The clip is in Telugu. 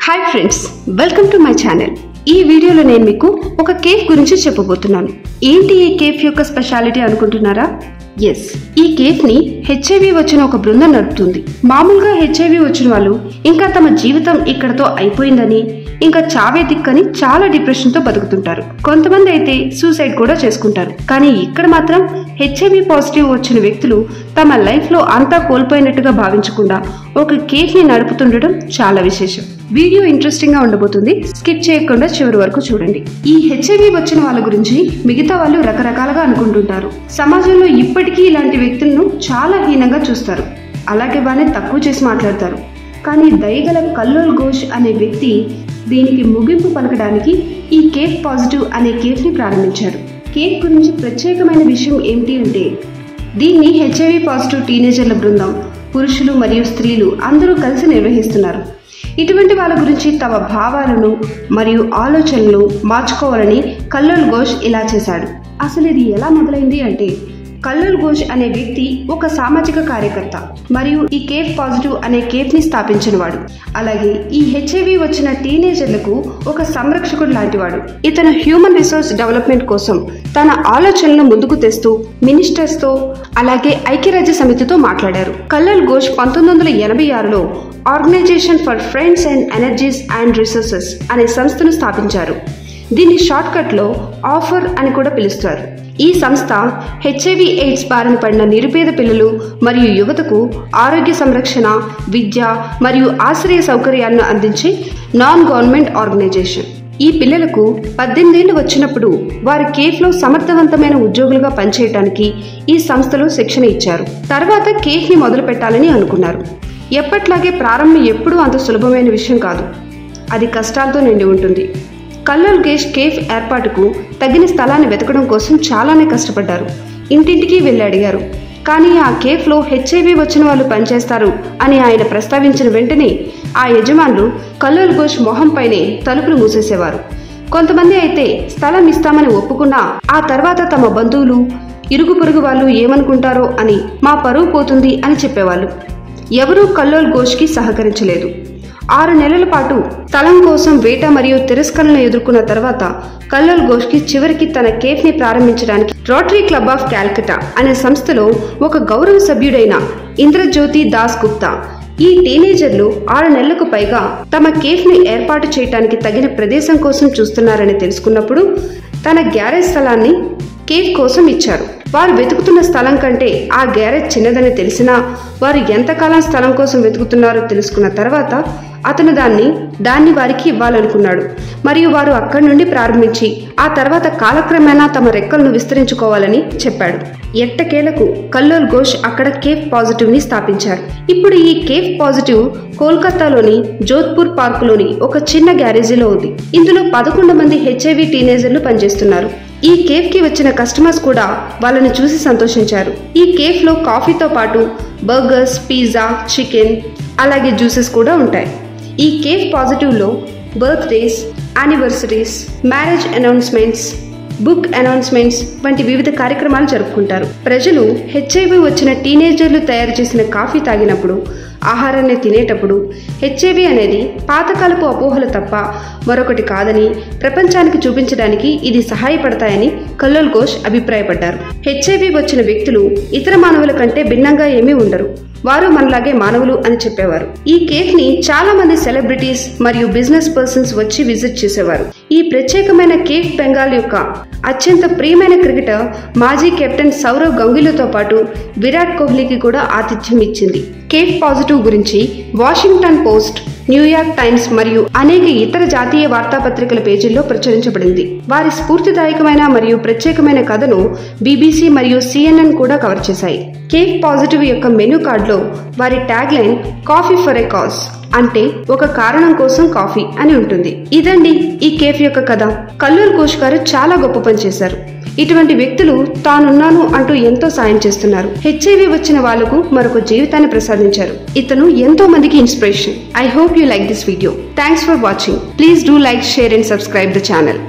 Hi friends, welcome to my channel. ఈ వీడియోలో నేను మీకు ఒక కేఫ్ గురించి చెప్పబోతున్నాను. ఏంటి ఈ కేఫ్ యొక్క స్పెషాలిటీ అనుకుంటున్నారా? ఎస్, ఈ కేఫ్ ని హెచ్ఐవి వచ్చిన ఒక బృందం నడుపుతుంది. మామూలుగా హెచ్ఐవి వచ్చిన వాళ్ళు ఇంకా తమ జీవితం ఇక్కడతో అయిపోయిందని, ఇంకా చావే దిక్కని చాలా డిప్రెషన్ తో బతుకుతుంటారు. కొంతమంది అయితే సూసైడ్ కూడా చేసుకుంటారు. కానీ ఇక్కడ మాత్రం హెచ్ఐవి పాజిటివ్ వచ్చిన వ్యక్తులు తమ లైఫ్ లో అంతా కోల్పోయినట్టుగా భావించకుండా ఒక కేఫ్ ని నడుపుతుండడం చాలా విశేషం. వీడియో ఇంట్రెస్టింగ్ గా ఉండబోతుంది. స్కిప్ చేయకుండా చివరి వరకు చూడండి. ఈ హెచ్ఐవి వచ్చిన వాళ్ళ గురించి మిగతా వాళ్ళు రకరకాలుగా అనుకుంటుంటారు. సమాజంలో ఇప్పటికీ ఇలాంటి వ్యక్తులను చాలా హీనంగా చూస్తారు. అలాగే బాగానే తక్కువ చేసి మాట్లాడతారు. కానీ దయగల కల్లోల్ ఘోష్ అనే వ్యక్తి దీనికి ముగింపు పలకడానికి ఈ కేఫ్ పాజిటివ్ అనే కేఫ్ ని ప్రారంభించారు. కేఫ్ గురించి ప్రత్యేకమైన విషయం ఏమిటి అంటే, దీన్ని హెచ్ఐవి పాజిటివ్ టీనేజర్ల బృందం, పురుషులు మరియు స్త్రీలు అందరూ కలిసి నిర్వహిస్తున్నారు. ఇటువంటి వాళ్ళ గురించి తమ భావాలను మరియు ఆలోచనలు మార్చుకోవాలని కల్లోల్ ఘోష్ ఇలా చేశాడు. అసలు ఇది ఎలా మొదలైంది అంటే, కల్లోల్ ఘోష్ అనే వ్యక్తి ఒక సామాజిక కార్యకర్త మరియు ఈ కేఫ్ పాజిటివ్ అనే కేఫ్ ని స్థాపించిన వాడు. అలాగే ఈ హెచ్ఐవి వచ్చిన టీనేజర్లకు ఒక సంరక్షకుడు లాంటివాడు. ఇతను హ్యూమన్ రిసోర్స్ డెవలప్మెంట్ కోసం తన ఆలోచనలను ముందుకు తెస్తూ మినిస్టర్స్ తో అలాగే ఐక్యరాజ్య సమితితో మాట్లాడారు. కల్లోల్ ఘోష్ 1986లో organization for friends and energies and resources అనే సంస్థను స్థాపించారు. దీన్ని షార్ట్ కట్ లో ఆఫర్ అని కూడా పిలుస్తారు. ఈ సంస్థ హెచ్ఐవి ఎయిడ్స్ బారిన పడిన నిరుపేద పిల్లలు మరియు యువతకు ఆరోగ్య సంరక్షణ, విద్య మరియు ఆశ్రయ సౌకర్యాలను అందించే నాన్ గవర్నమెంట్ ఆర్గనైజేషన్. ఈ పిల్లలకు 18 ఏళ్లు వచ్చినప్పుడు వారి కేఫ్లో సమర్థవంతమైన ఉద్యోగులుగా పనిచేయడానికి ఈ సంస్థలో శిక్షణ ఇచ్చారు. తర్వాత కేఫ్ ని మొదలు పెట్టాలని అనుకున్నారు. ఎప్పట్లాగే ప్రారంభం ఎప్పుడూ అంత సులభమైన విషయం కాదు. అది కష్టాలతో నిండి ఉంటుంది. కల్లోల్ ఘోష్ కేఫ్ ఏర్పాటుకు తగిన స్థలాన్ని వెతకడం కోసం చాలానే కష్టపడ్డారు. ఇంటింటికి వెళ్ళి అడిగారు. కానీ ఆ కేఫ్లో హెచ్ఐవి వచ్చిన వాళ్ళు పనిచేస్తారు అని ఆయన ప్రస్తావించిన వెంటనే ఆ యజమానులు కల్లోల్ ఘోష్ మొహంపైనే తలుపులు మూసేసేవారు. కొంతమంది అయితే స్థలం ఇస్తామని ఒప్పుకున్నా ఆ తర్వాత తమ బంధువులు, ఇరుగు పొరుగు వాళ్ళు ఏమనుకుంటారో అని, మా పరువు పోతుంది అని చెప్పేవాళ్ళు. ఎవరూ కల్లోల్ ఘోష్కి సహకరించలేదు. 6 నెలల పాటు స్థలం కోసం వేట మరియు తిరస్కరణలు ఎదుర్కొన్న తర్వాత కల్లోల్ ఘోష్కి చివరికి తన కేఫ్ ని ప్రారంభించడానికి రోటరీ క్లబ్ ఆఫ్ క్యాల్కటా అనే సంస్థలో ఒక గౌరవ సభ్యుడైన ఇంద్రజ్యోతి దాస్ గుప్తా ఈ టీనేజర్లు 6 నెలలకు పైగా తమ కేఫ్ ని ఏర్పాటు చేయడానికి తగిన ప్రదేశం కోసం చూస్తున్నారని తెలుసుకున్నప్పుడు తన గ్యారేజ్ స్థలాన్ని కేఫ్ కోసం ఇచ్చారు. వారు వెతుకుతున్న స్థలం కంటే ఆ గ్యారేజ్ చిన్నదని తెలిసినా వారు ఎంతకాలం స్థలం కోసం వెతుకుతున్నారో తెలుసుకున్న తర్వాత అతను దాన్ని వారికి ఇవ్వాలనుకున్నాడు. మరియు వారు అక్కడి నుండి ప్రారంభించి ఆ తర్వాత కాలక్రమేణా తమ రెక్కలను విస్తరించుకోవాలని చెప్పాడు. ఎట్టకేలకు కల్లోల్ ఘోష్ అక్కడ కేఫ్ పాజిటివ్ ని స్థాపించారు. ఇప్పుడు ఈ కేఫ్ పాజిటివ్ కోల్కతాలోని జోధ్పూర్ పార్కులోని ఒక చిన్న గ్యారేజీలో ఉంది. ఇందులో 11 మంది హెచ్ఐవి టీనేజర్లు పనిచేస్తున్నారు. ఈ కేఫ్ కి వచ్చిన కస్టమర్స్ కూడా వాళ్ళని చూసి సంతోషించారు. ఈ కేఫ్ లో కాఫీతో పాటు బర్గర్స్, పిజ్జా, చికెన్ అలాగే జ్యూసెస్ కూడా ఉంటాయి. ఈ కేఫ్ పాజిటివ్ లో birthdays, anniversaries, marriage announcements, book announcements వంటి వివిధ కార్యక్రమాలు జరుపుకుంటారు. ప్రజలు హెచ్ఐవి వచ్చిన టీనేజర్లు తయారు చేసిన కాఫీ తాగినప్పుడు, ఆహారాన్ని తినేటప్పుడు హెచ్ఐవి అనేది పాతకాలపు అపోహలు తప్ప మరొకటి కాదని ప్రపంచానికి చూపించడానికి ఇది సహాయపడతాయని కల్లోల్ ఘోష్ అభిప్రాయపడ్డారు. హెచ్ఐవి వచ్చిన వ్యక్తులు ఇతర మానవుల కంటే భిన్నంగా ఏమీ ఉండరు. వారు మనలాగే మానవులు అని చెప్పేవారు. ఈ కేఫ్ ని చాలా మంది సెలబ్రిటీస్ మరియు బిజినెస్ పర్సన్స్ వచ్చి విజిట్ చేసేవారు. ఈ ప్రత్యేకమైన కేఫ్ బెంగాల్ యొక్క అత్యంత ప్రియమైన క్రికెటర్ మాజీ కెప్టెన్ సౌరవ్ గంగూలీతో పాటు విరాట్ కోహ్లీకి కూడా ఆతిథ్యం ఇచ్చింది. కేఫ్ పాజిటివ్ గురించి వాషింగ్టన్ పోస్ట్, న్యూయార్క్ టైమ్స్ మరియు అనేక ఇతర జాతీయ వార్తాపత్రికల పేజీల్లో ప్రచురించబడింది. వారి స్ఫూర్తిదాయకమైన మరియు ప్రత్యేకమైన కథను BBC మరియు CNN కూడా కవర్ చేశాయి. కేఫ్ పాజిటివ్ యొక్క మెనూ కార్డులో వారి tag line coffee for a cause, అంటే ఒక కారణం కోసం కాఫీ అని ఉంటుంది. ఇదండి ఈ కేఫ్ యొక్క కథ. కల్లోల్ ఘోష్ గారు చాలా గొప్ప పని చేశారు. ఇటువంటి వ్యక్తులు తానున్నాను అంటూ ఎంతో సాయం చేస్తున్నారు. హెచ్ఐవి వచ్చిన వాళ్లకు మరొక జీవితాన్ని ప్రసాదించారు. ఇతను ఎంతో మందికి inspiration. I hope you like this video. Thanks for watching. Please do like, share and subscribe the channel.